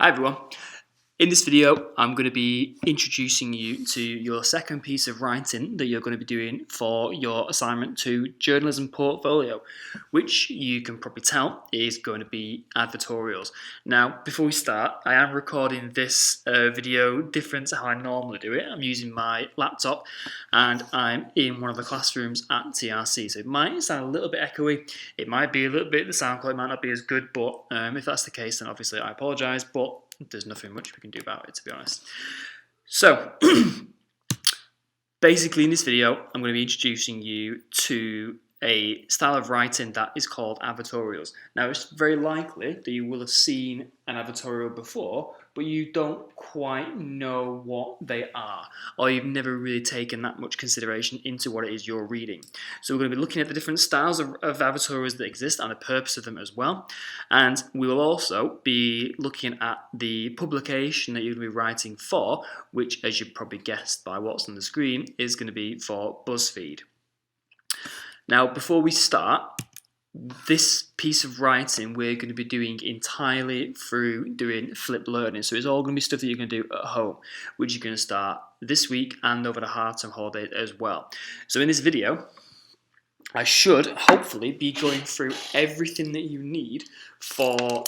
Hi everyone. In this video, I'm going to be introducing you to your second piece of writing that you're going to be doing for your assignment to journalism portfolio, which you can probably tell is going to be advertorials. Now, before we start, I am recording this video different to how I normally do it. I'm using my laptop and I'm in one of the classrooms at TRC, so it might sound a little bit echoey. It might be a little bit, the sound quality might not be as good, but if that's the case, then obviously I apologise, but there's nothing much we can do about it, to be honest. So, basically in this video, I'm going to be introducing you to a style of writing that is called advertorials. Now, it's very likely that you will have seen an advertorial before, but you don't quite know what they are, or you've never really taken that much consideration into what it is you're reading. So we're going to be looking at the different styles of advertorials that exist and the purpose of them as well. And we will also be looking at the publication that you're going to be writing for, which, as you've probably guessed by what's on the screen, is going to be for BUZZFEED. Now, before we start, this piece of writing we're going to be doing entirely through doing flipped learning. So it's all going to be stuff that you're going to do at home, which you're going to start this week and over the half-term holiday as well. So in this video, I should hopefully be going through everything that you need for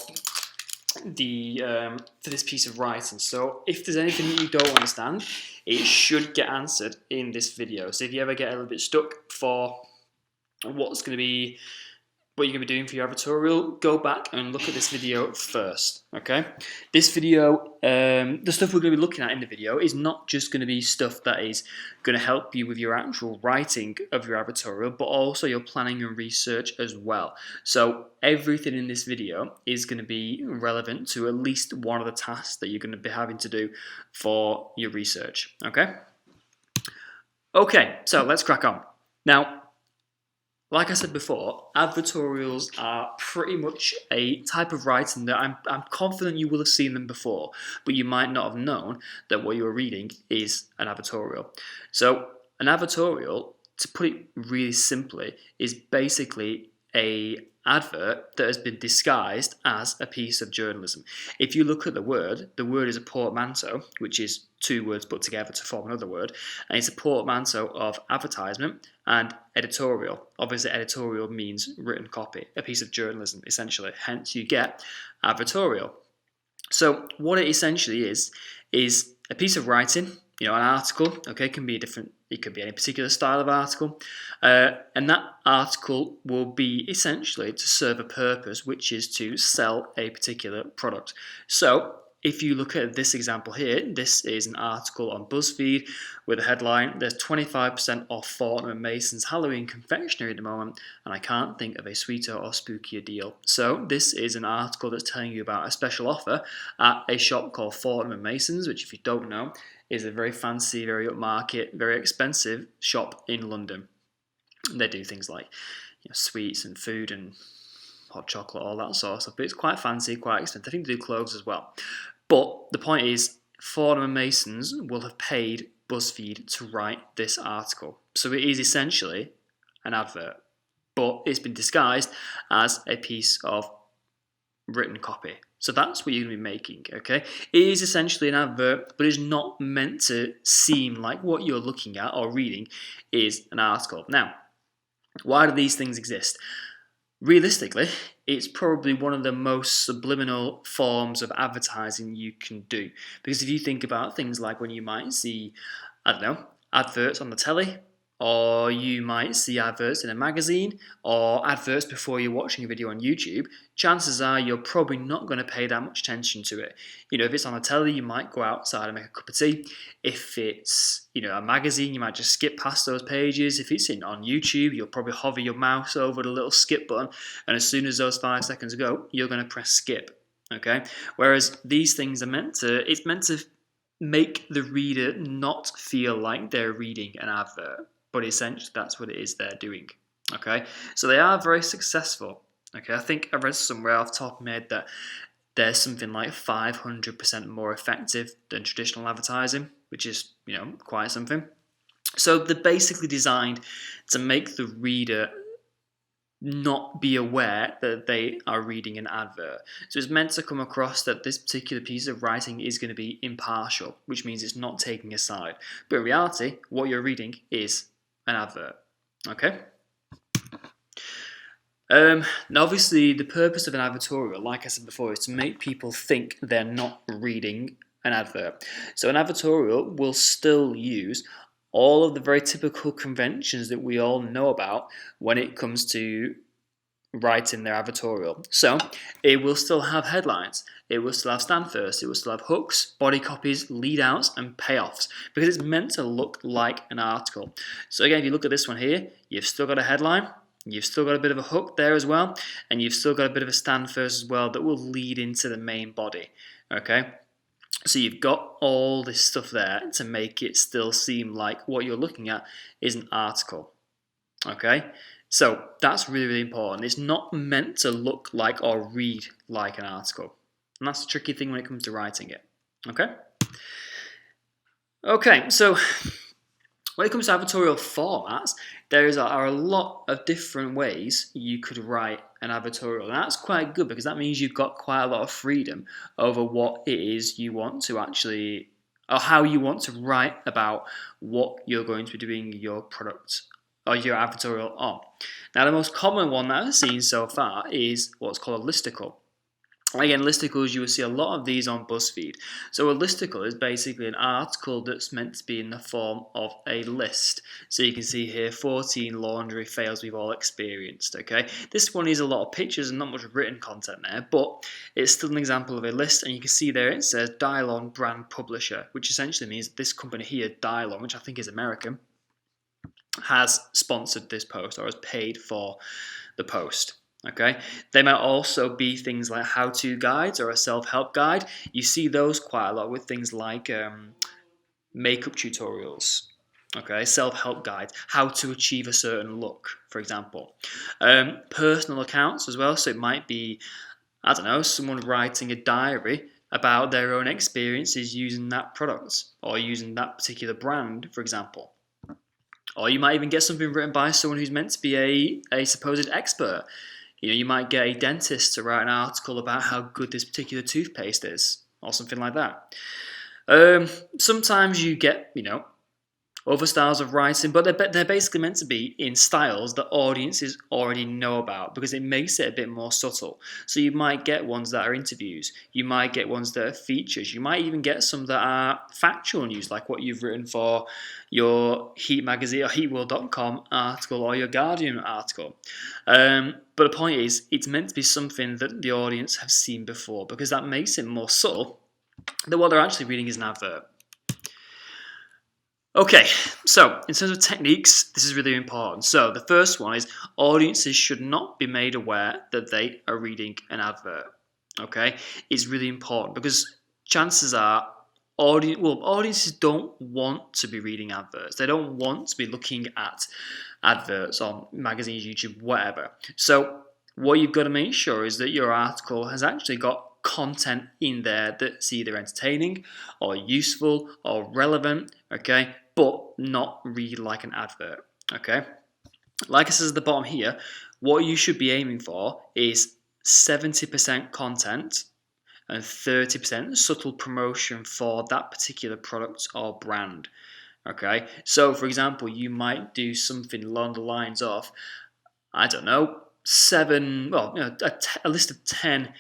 this piece of writing. So if there's anything that you don't understand, it should get answered in this video. So if you ever get a little bit stuck for what you're going to be doing for your advertorial, go back and look at this video first, okay? This video, the stuff we're going to be looking at in the video is not just going to be stuff that is going to help you with your actual writing of your advertorial, but also your planning and research as well. So everything in this video is going to be relevant to at least one of the tasks that you're going to be having to do for your research, okay? Okay, so let's crack on. Now, like I said before, advertorials are pretty much a type of writing that I'm confident you will have seen them before, but you might not have known that what you're reading is an advertorial. So an advertorial, to put it really simply, is basically an advert that has been disguised as a piece of journalism. If you look at the word is a portmanteau, which is two words put together to form another word, and it's a portmanteau of advertisement and editorial. Obviously, editorial means written copy, a piece of journalism, essentially. Hence, you get advertorial. So, what it essentially is a piece of writing, an article, okay, it could be any particular style of article, and that article will be essentially to serve a purpose, which is to sell a particular product. So, if you look at this example here, this is an article on BuzzFeed with a headline, "There's 25% off Fortnum & Mason's Halloween confectionery at the moment, and I can't think of a sweeter or spookier deal." So this is an article that's telling you about a special offer at a shop called Fortnum & Mason's, which, if you don't know, is a very fancy, very upmarket, very expensive shop in London. They do things like sweets and food and hot chocolate, all that sort of stuff, but it's quite fancy, quite expensive. I think they do clothes as well. But the point is, Fortnum & Mason's will have paid BuzzFeed to write this article. So it is essentially an advert, but it's been disguised as a piece of written copy. So that's what you're going to be making, okay? It is essentially an advert, but it's not meant to seem like what you're looking at or reading is an article. Now, why do these things exist? Realistically, it's probably one of the most subliminal forms of advertising you can do. Because if you think about things like when you might see, adverts on the telly, or you might see adverts in a magazine, or adverts before you're watching a video on YouTube, chances are you're probably not going to pay that much attention to it. If it's on the telly, you might go outside and make a cup of tea. If it's a magazine, you might just skip past those pages. If it's on YouTube, you'll probably hover your mouse over the little skip button, and as soon as those 5 seconds go, you're going to press skip. Okay. Whereas these things it's meant to make the reader not feel like they're reading an advert. But essentially, that's what it is they're doing, okay? So they are very successful, okay? I think I read somewhere off the top of my head that they're something like 500% more effective than traditional advertising, which is, quite something. So they're basically designed to make the reader not be aware that they are reading an advert. So it's meant to come across that this particular piece of writing is going to be impartial, which means it's not taking a side. But in reality, what you're reading is an advert. Okay? Now obviously the purpose of an advertorial, like I said before, is to make people think they're not reading an advert. So an advertorial will still use all of the very typical conventions that we all know about when it comes to writing their advertorial. So it will still have headlines, it will still have stand first, it will still have hooks, body copies, lead outs, and payoffs, because it's meant to look like an article. So again, if you look at this one here, you've still got a headline, you've still got a bit of a hook there as well, and you've still got a bit of a stand first as well that will lead into the main body. Okay? So you've got all this stuff there to make it still seem like what you're looking at is an article. Okay? So that's really, really important. It's not meant to look like or read like an article. And that's the tricky thing when it comes to writing it. Okay? Okay, so when it comes to advertorial formats, there are a lot of different ways you could write an advertorial. And that's quite good because that means you've got quite a lot of freedom over what it is you want to actually, or how you want to write about what you're going to be doing your product or your advertorial on. Now, the most common one that I've seen so far is what's called a listicle. Again, listicles, you will see a lot of these on BuzzFeed. So a listicle is basically an article that's meant to be in the form of a list. So you can see here 14 laundry fails we've all experienced. Okay, this one is a lot of pictures and not much written content there, but it's still an example of a list. And you can see there it says Dylon brand publisher, which essentially means this company here, Dylon, which I think is American, has sponsored this post or has paid for the post. Okay, they might also be things like how-to guides or a self-help guide. You see those quite a lot with things like makeup tutorials. Okay, self-help guides, how to achieve a certain look, for example. Personal accounts as well. So it might be, I don't know, someone writing a diary about their own experiences using that product or using that particular brand, for example. Or you might even get something written by someone who's meant to be a supposed expert. You know, you might get a dentist to write an article about how good this particular toothpaste is, or something like that. Sometimes you get, you know, other styles of writing, but they're basically meant to be in styles that audiences already know about because it makes it a bit more subtle. So you might get ones that are interviews, you might get ones that are features, you might even get some that are factual news, like what you've written for your Heat magazine or HeatWorld.com article or your Guardian article. But the point is, it's meant to be something that the audience have seen before because that makes it more subtle than what they're actually reading is an advert. Okay, so in terms of techniques, this is really important. So the first one is audiences should not be made aware that they are reading an advert. Okay, it's really important because chances are audiences don't want to be reading adverts. They don't want to be looking at adverts on magazines, YouTube, whatever. So what you've got to make sure is that your article has actually got content in there that's either entertaining or useful or relevant, okay, but not read like an advert, okay? Like I said at the bottom here, what you should be aiming for is 70% content and 30% subtle promotion for that particular product or brand, okay? So, for example, you might do something along the lines of, I don't know, a list of 10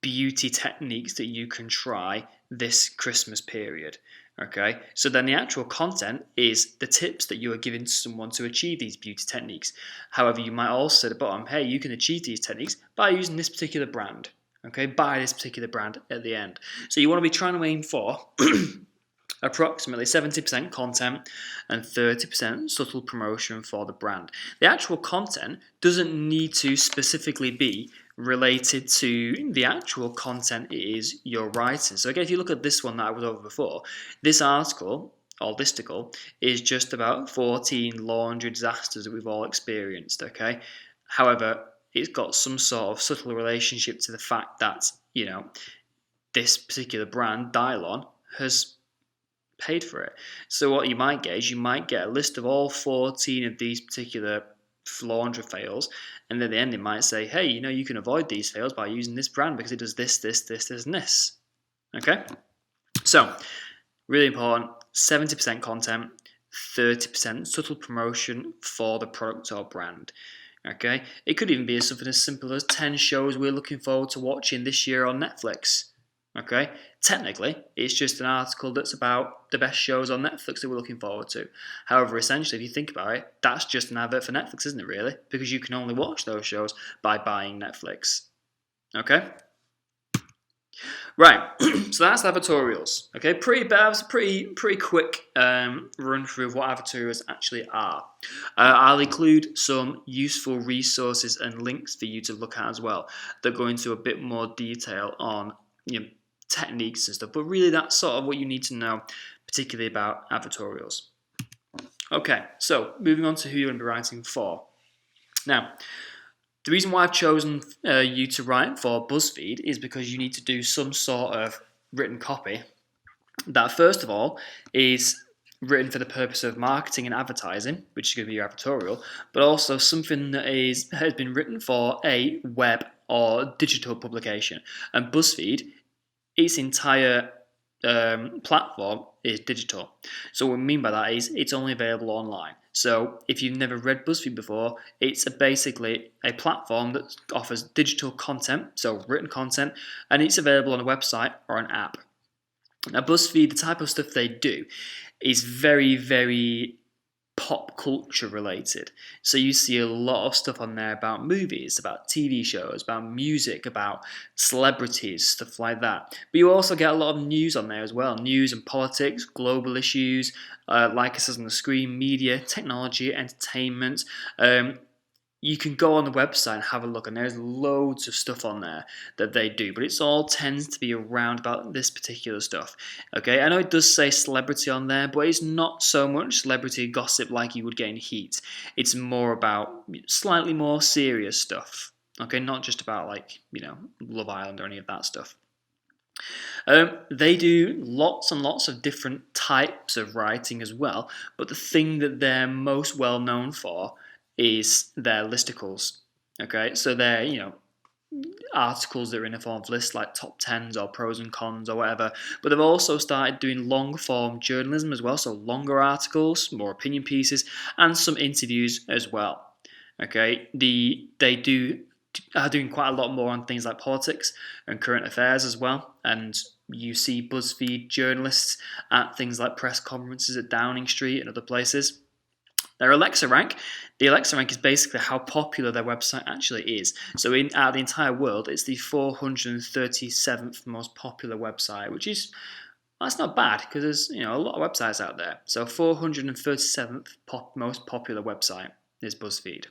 beauty techniques that you can try this Christmas period. Okay, so then the actual content is the tips that you are giving to someone to achieve these beauty techniques. However, you might also say at the bottom, hey, you can achieve these techniques by using this particular brand. Okay, buy this particular brand at the end. So you want to be trying to aim for approximately 70% content and 30% subtle promotion for the brand. The actual content doesn't need to specifically be related to the actual content it is you're writing. So again, if you look at this one that I was over before, this article or listicle is just about 14 laundry disasters that we've all experienced, okay? However, it's got some sort of subtle relationship to the fact that, you know, this particular brand, Dylon, has paid for it. So what you might get is you might get a list of all 14 of these particular laundry fails, and at the end it might say, hey, you can avoid these fails by using this brand because it does this, this, this, this, and this. Okay? So, really important, 70% content, 30% subtle promotion for the product or brand. Okay? It could even be something as simple as 10 shows we're looking forward to watching this year on Netflix. Okay? Technically, it's just an article that's about the best shows on Netflix that we're looking forward to. However, essentially, if you think about it, that's just an advert for Netflix, isn't it, really? Because you can only watch those shows by buying Netflix. Okay? Right, so that's advertorials. Okay, pretty quick run through of what advertorials actually are. I'll include some useful resources and links for you to look at as well that go into a bit more detail on techniques and stuff. But really, that's sort of what you need to know, particularly about advertorials. Okay, so moving on to who you're going to be writing for. Now, the reason why I've chosen you to write for BuzzFeed is because you need to do some sort of written copy that, first of all, is written for the purpose of marketing and advertising, which is going to be your advertorial, but also something that has been written for a web or digital publication. And BuzzFeed, its entire platform is digital. So what I mean by that is it's only available online. So if you've never read BuzzFeed before, it's basically a platform that offers digital content, so written content, and it's available on a website or an app. Now BuzzFeed, the type of stuff they do is very, very pop culture related. So you see a lot of stuff on there about movies, about TV shows, about music, about celebrities, stuff like that. But you also get a lot of news on there as well. News and politics, global issues, like it says on the screen, media, technology, entertainment. You can go on the website and have a look, and there's loads of stuff on there that they do, but it's all tends to be around about this particular stuff. Okay, I know it does say celebrity on there, but it's not so much celebrity gossip like you would get in Heat. It's more about slightly more serious stuff. Okay, not just about Love Island or any of that stuff. They do lots and lots of different types of writing as well, but the thing that they're most well known for is their listicles. Okay, so they're articles that are in a form of lists like top 10s or pros and cons or whatever, but they've also started doing long form journalism as well, so longer articles, more opinion pieces, and some interviews as well. Okay, they are doing quite a lot more on things like politics and current affairs as well, and you see BuzzFeed journalists at things like press conferences at Downing Street and other places. Their Alexa rank, the Alexa rank is basically how popular their website actually is. So out of the entire world, it's the 437th most popular website, which is, that's not bad because there's a lot of websites out there. So 437th most popular website is BuzzFeed.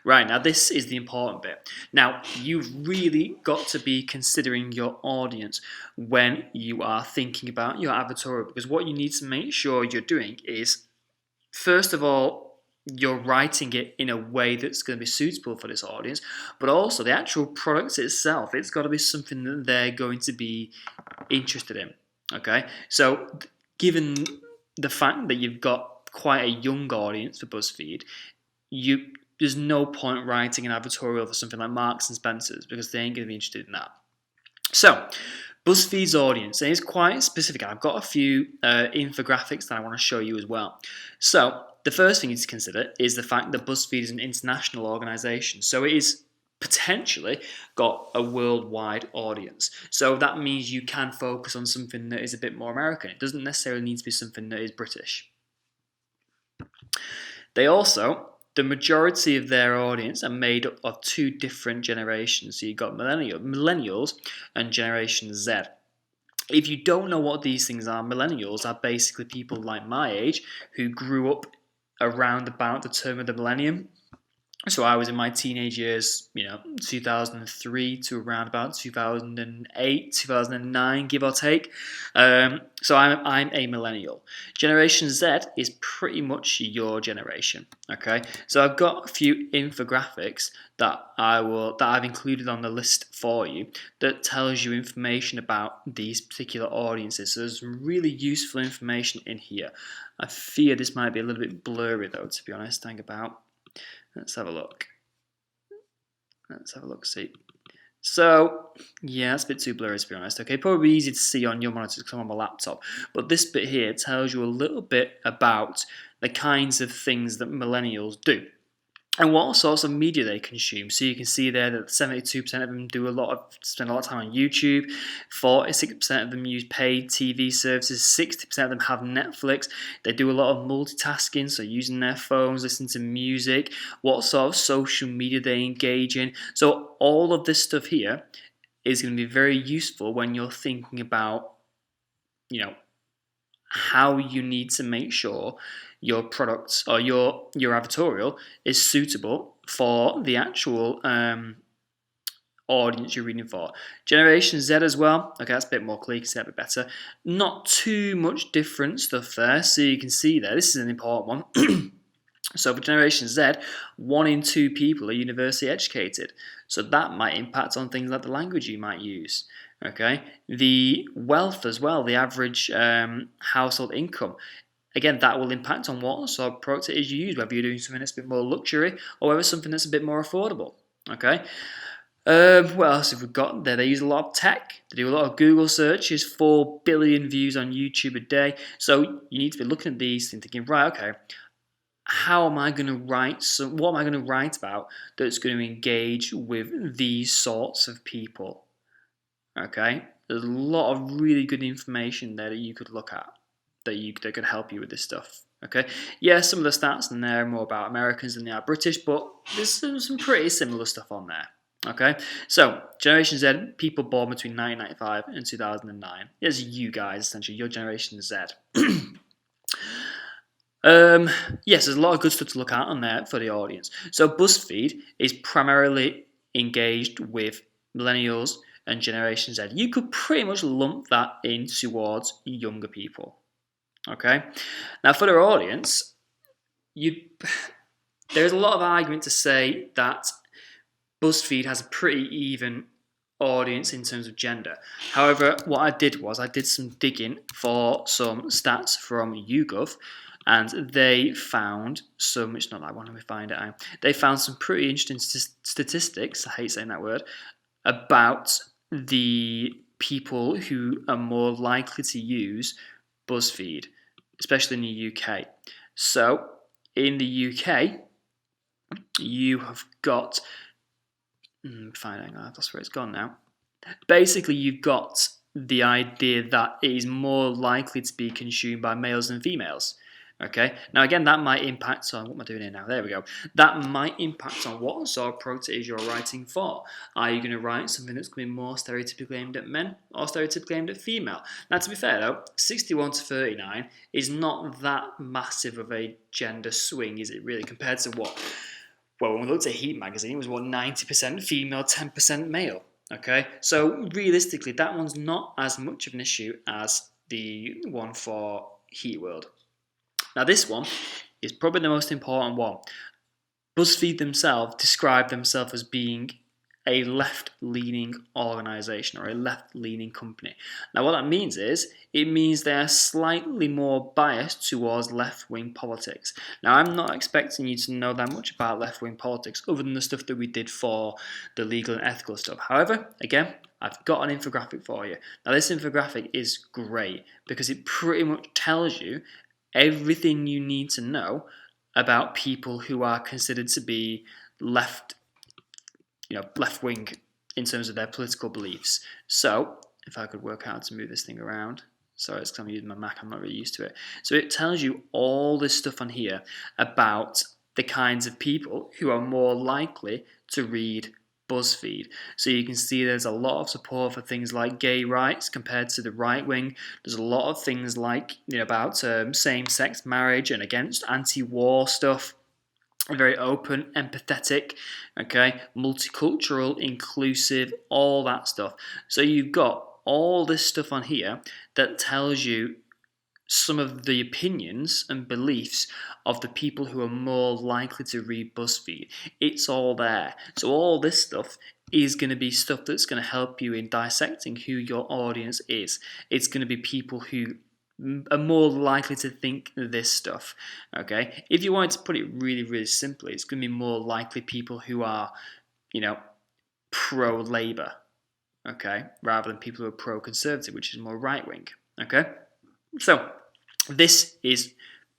Right, now this is the important bit. Now, you've really got to be considering your audience when you are thinking about your advertorial, because what you need to make sure you're doing is, first of all, you're writing it in a way that's going to be suitable for this audience, but also the actual product itself, it's got to be something that they're going to be interested in. Okay, so given the fact that you've got quite a young audience for BuzzFeed, there's no point writing an advertorial for something like Marks and Spencer's because they ain't going to be interested in that. So, BuzzFeed's audience is quite specific. I've got a few infographics that I want to show you as well. So, the first thing you need to consider is the fact that BuzzFeed is an international organisation. So, it is potentially got a worldwide audience. So, that means you can focus on something that is a bit more American. It doesn't necessarily need to be something that is British. The majority of their audience are made up of two different generations. So you've got millennials and Generation Z. If you don't know what these things are, millennials are basically people like my age who grew up around about the turn of the millennium. So I was in my teenage years, 2003 to around about 2008, 2009, give or take. So I'm a millennial. Generation Z is pretty much your generation. Okay, so I've got a few infographics that I've included on the list for you that tells you information about these particular audiences. So there's some really useful information in here. I fear this might be a little bit blurry though, to be honest. Let's have a look. See. So, yeah, it's a bit too blurry to be honest. Okay, probably easy to see on your monitor because I'm on my laptop. But this bit here tells you a little bit about the kinds of things that millennials do and what sorts of media they consume. So you can see there that 72% of them spend a lot of time on YouTube, 46% of them use paid TV services, 60% of them have Netflix. They do a lot of multitasking, so using their phones, listening to music, what sort of social media they engage in. So all of this stuff here is going to be very useful when you're thinking about, how you need to make sure your products or your advertorial is suitable for the actual audience you're reading for. Generation Z as well. Okay, that's a bit more clear, you can see that a bit better. Not too much different stuff there. So you can see there, this is an important one. So for Generation Z, 1 in 2 people are university educated. So that might impact on things like the language you might use. Okay, the wealth as well, the average household income. Again, that will impact on what sort of product it is you use, whether you're doing something that's a bit more luxury or whether something that's a bit more affordable. Okay. What else have we got there? They use a lot of tech. They do a lot of Google searches, 4 billion views on YouTube a day. So you need to be looking at these and thinking, right, okay, how am I going to write? So what am I going to write about that's going to engage with these sorts of people? Okay, there's a lot of really good information there that you could look at that could help you with this stuff. Okay, yeah, some of the stats in there are more about Americans than they are British, but there's some pretty similar stuff on there. Okay, so Generation Z, people born between 1995 and 2009. It's you guys, essentially, your Generation Z. Yes, there's a lot of good stuff to look at on there for the audience. So BuzzFeed is primarily engaged with millennials and Generation Z. You could pretty much lump that in towards younger people. Okay, now for their audience, there's a lot of argument to say that BuzzFeed has a pretty even audience in terms of gender. However, what I did was I did some digging for some stats from YouGov, and they found some. It's not that one. Let me find it out. They found some pretty interesting statistics. I hate saying that word about the people who are more likely to use BuzzFeed, especially in the UK. So in the UK, you have got finding out, that's where it's gone now. Basically, you've got the idea that it is more likely to be consumed by males than females. Okay, now again, that might impact on, what am I doing here now? There we go. That might impact on what sort of product it is you're writing for. Are you going to write something that's going to be more stereotypically aimed at men or stereotypically aimed at female? Now, to be fair though, 61 to 39 is not that massive of a gender swing, is it really, compared to what? Well, when we looked at Heat magazine, it was 90% female, 10% male. Okay, so realistically, that one's not as much of an issue as the one for Heat World. Now, this one is probably the most important one. BuzzFeed themselves describe themselves as being a left-leaning organisation or a left-leaning company. Now, what that means is, it means they're slightly more biased towards left-wing politics. Now, I'm not expecting you to know that much about left-wing politics other than the stuff that we did for the legal and ethical stuff. However, again, I've got an infographic for you. Now, this infographic is great because it pretty much tells you everything you need to know about people who are considered to be left-wing in terms of their political beliefs. So, if I could work out how to move this thing around. Sorry, it's because I'm using my Mac, I'm not really used to it. So it tells you all this stuff on here about the kinds of people who are more likely to read BuzzFeed. So you can see there's a lot of support for things like gay rights compared to the right wing. There's a lot of things like about same-sex marriage and against anti-war stuff. very open, empathetic, okay, multicultural, inclusive, all that stuff. So you've got all this stuff on here that tells you some of the opinions and beliefs of the people who are more likely to read BuzzFeed. It's all there. So all this stuff is going to be stuff that's going to help you in dissecting who your audience is. It's going to be people who are more likely to think this stuff. Okay, if you wanted to put it really, really simply, it's going to be more likely people who are, pro-Labour, okay, rather than people who are pro-Conservative, which is more right-wing. Okay, so this is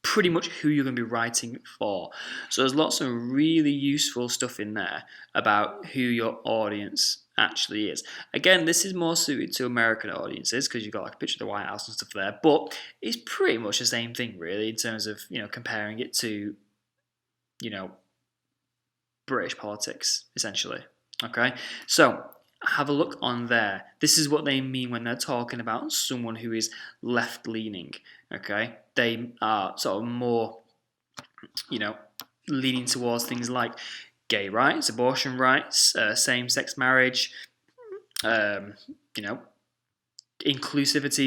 pretty much who you're going to be writing for. So there's lots of really useful stuff in there about who your audience actually is. Again, this is more suited to American audiences because you've got like a picture of the White House and stuff there, but it's pretty much the same thing really in terms of, comparing it to, British politics, essentially. Okay, so have a look on there. This is what they mean when they're talking about someone who is left-leaning. Okay, they are sort of more, leaning towards things like gay rights, abortion rights, same-sex marriage, inclusivity,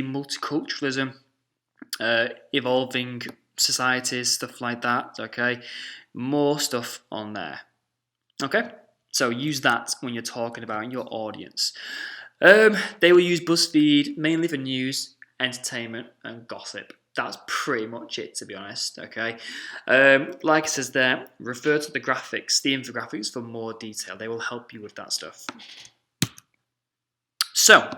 multiculturalism, evolving societies, stuff like that. Okay, more stuff on there. Okay, so use that when you're talking about your audience. They will use BuzzFeed mainly for news, entertainment, and gossip. That's pretty much it, to be honest. Okay, like it says there, refer to the graphics, the infographics, for more detail. They will help you with that stuff. So,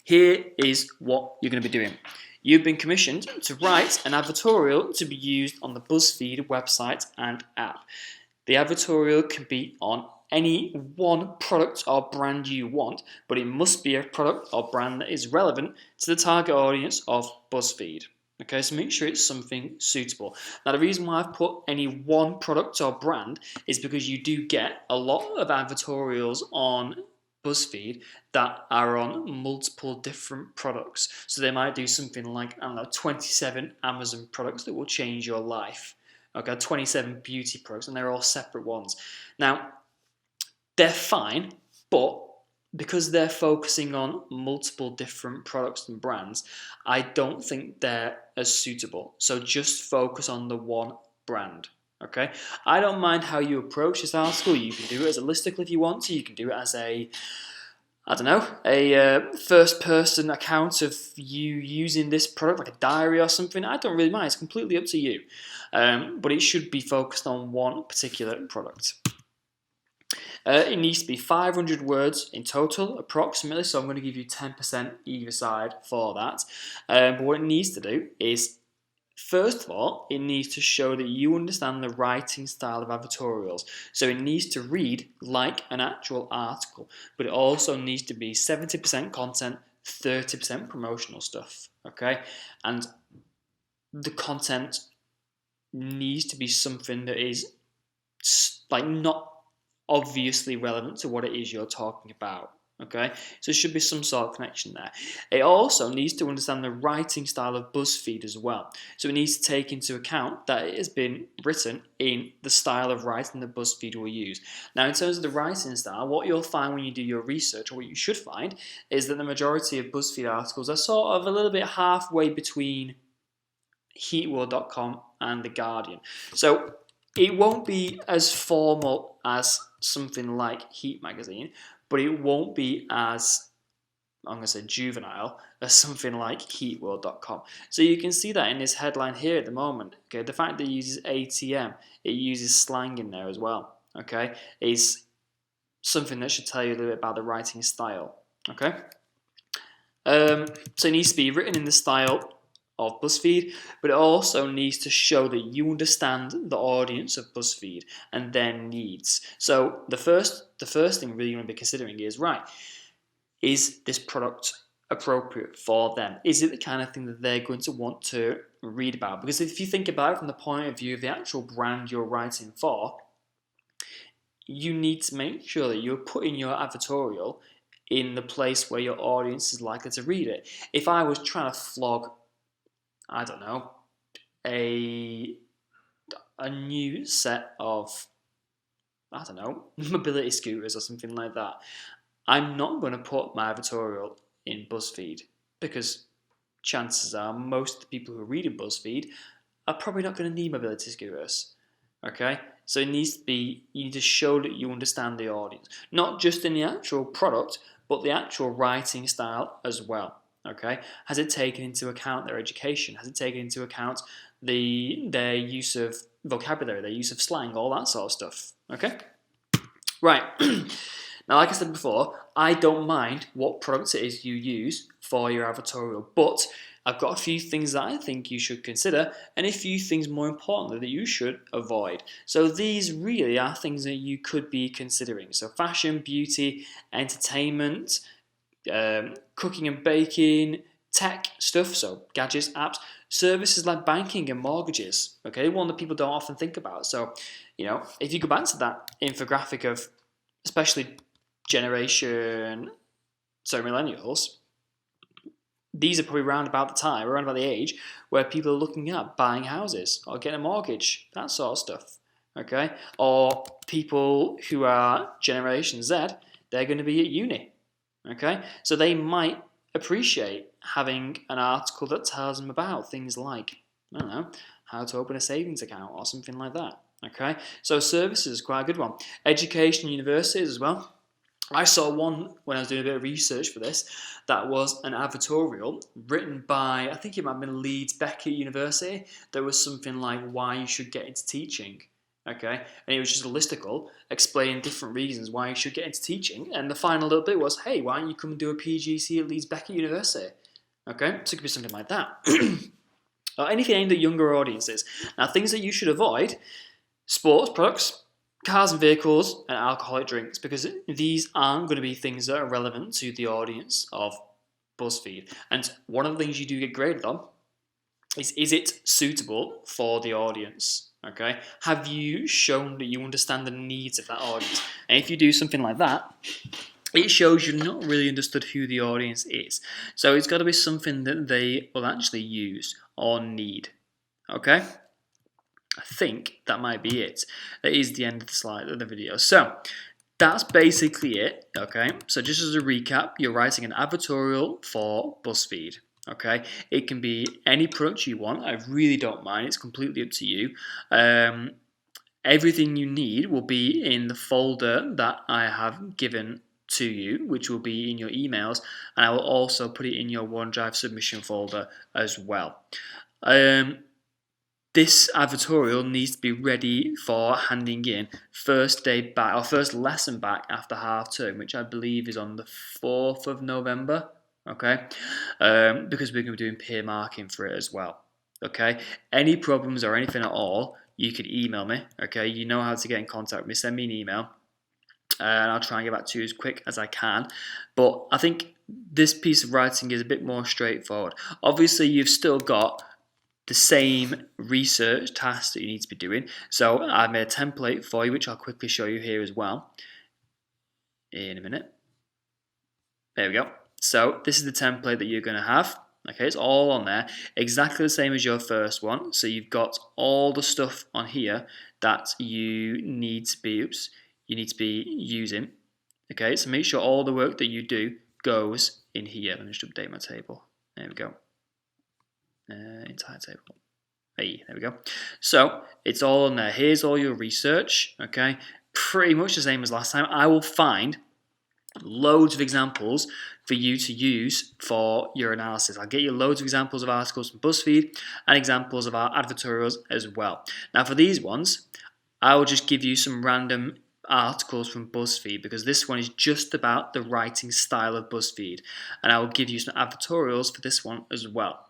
here is what you're going to be doing. You've been commissioned to write an advertorial to be used on the BuzzFeed website and app. The advertorial can be on any one product or brand you want, but it must be a product or brand that is relevant to the target audience of BuzzFeed. Okay, so make sure it's something suitable. Now, the reason why I've put any one product or brand is because you do get a lot of advertorials on BuzzFeed that are on multiple different products. So they might do something like, 27 Amazon products that will change your life. Okay, 27 beauty products, and they're all separate ones. Now, they're fine, but because they're focusing on multiple different products and brands, I don't think they're as suitable. So just focus on the one brand. Okay, I don't mind how you approach this article. You can do it as a listicle if you want to. You can do it as a first-person account of you using this product, like a diary or something. I don't really mind. It's completely up to you. But it should be focused on one particular product. It needs to be 500 words in total, approximately, so I'm going to give you 10% either side for that. But what it needs to do is, first of all, it needs to show that you understand the writing style of advertorials. So it needs to read like an actual article, but it also needs to be 70% content, 30% promotional stuff, okay? And the content needs to be something that is like not obviously relevant to what it is you're talking about. Okay, so there should be some sort of connection there. It also needs to understand the writing style of BuzzFeed as well. So it needs to take into account that it has been written in the style of writing that BuzzFeed will use. Now, in terms of the writing style, what you'll find when you do your research, or what you should find, is that the majority of BuzzFeed articles are sort of a little bit halfway between heatworld.com and The Guardian. So it won't be as formal as something like Heat magazine, but it won't be as, I'm going to say, juvenile as something like heatworld.com. So you can see that in this headline here at the moment. Okay, the fact that it uses ATM, it uses slang in there as well. Okay, is something that should tell you a little bit about the writing style. Okay, so it needs to be written in the style of BuzzFeed, but it also needs to show that you understand the audience of BuzzFeed and their needs. So the first thing really you want to be considering is, right, is this product appropriate for them? Is it the kind of thing that they're going to want to read about? Because if you think about it from the point of view of the actual brand you're writing for, you need to make sure that you're putting your advertorial in the place where your audience is likely to read it. If I was trying to flog, I don't know, a a new set of, I don't know, mobility scooters or something like that, I'm not going to put my advertorial in BuzzFeed because chances are most of the people who are reading BuzzFeed are probably not going to need mobility scooters. Okay, so it needs to be, you need to show that you understand the audience, not just in the actual product, but the actual writing style as well. Okay, has it taken into account their education? Has it taken into account their use of vocabulary, their use of slang, all that sort of stuff? Okay, right. Now, like I said before, I don't mind what product it is you use for your advertorial, but I've got a few things that I think you should consider and a few things more importantly that you should avoid. So these really are things that you could be considering. So fashion, beauty, entertainment, cooking and baking, tech stuff, so gadgets, apps, services like banking and mortgages, okay, one that people don't often think about. So, if you go back to that infographic of especially millennials, these are probably around about the age where people are looking at buying houses or getting a mortgage, that sort of stuff, okay? Or people who are Generation Z, they're going to be at uni, okay? So they might appreciate having an article that tells them about things like, I don't know, how to open a savings account or something like that, okay? So services is quite a good one. Education, universities as well. I saw one when I was doing a bit of research for this that was an advertorial written by, I think it might have been Leeds Beckett University. There was something like why you should get into teaching, okay? And it was just a listicle explaining different reasons why you should get into teaching. And the final little bit was, hey, why don't you come and do a PGC at Leeds Beckett University? Okay, so it could be something like that. Or anything aimed at younger audiences. Now, things that you should avoid, sports products, cars and vehicles, and alcoholic drinks, because these aren't going to be things that are relevant to the audience of BuzzFeed. And one of the things you do get graded on is it suitable for the audience? Okay, have you shown that you understand the needs of that audience? And if you do something like that, it shows you've not really understood who the audience is. So it's got to be something that they will actually use or need. Okay? I think that might be it. That is the end of the slide of the video. So that's basically it. Okay, so just as a recap, you're writing an advertorial for BuzzFeed. Okay, it can be any product you want. I really don't mind. It's completely up to you. Everything you need will be in the folder that I have given to you, which will be in your emails, and I will also put it in your OneDrive submission folder as well. This advertorial needs to be ready for handing in first day back, or first lesson back after half term, which I believe is on the 4th of November, okay? Because we're going to be doing peer marking for it as well, okay? Any problems or anything at all, you can email me, okay? You know how to get in contact with me. Send me an email, and I'll try and get back to you as quick as I can. But I think this piece of writing is a bit more straightforward. Obviously, you've still got the same research tasks that you need to be doing. So I made a template for you, which I'll quickly show you here as well in a minute. There we go. So this is the template that you're going to have. Okay, it's all on there, exactly the same as your first one. So you've got all the stuff on here that you need to be using. Okay, so make sure all the work that you do goes in here. Let me just update my table. There we go. Entire table. Hey, there we go. So it's all in there. Here's all your research. Okay, pretty much the same as last time. I will find loads of examples for you to use for your analysis. I'll get you loads of examples of articles from BuzzFeed and examples of our advertorials as well. Now for these ones, I will just give you some random articles from BuzzFeed because this one is just about the writing style of BuzzFeed, and I will give you some advertorials for this one as well.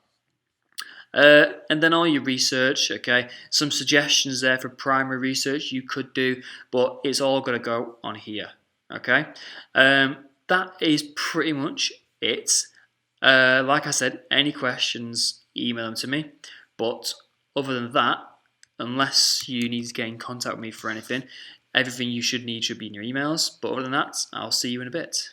And then all your research, okay, some suggestions there for primary research you could do, but it's all going to go on here, okay. That is pretty much it. Like I said, any questions, email them to me, but other than that, unless you need to get in contact with me for anything, everything you should need should be in your emails, but other than that, I'll see you in a bit.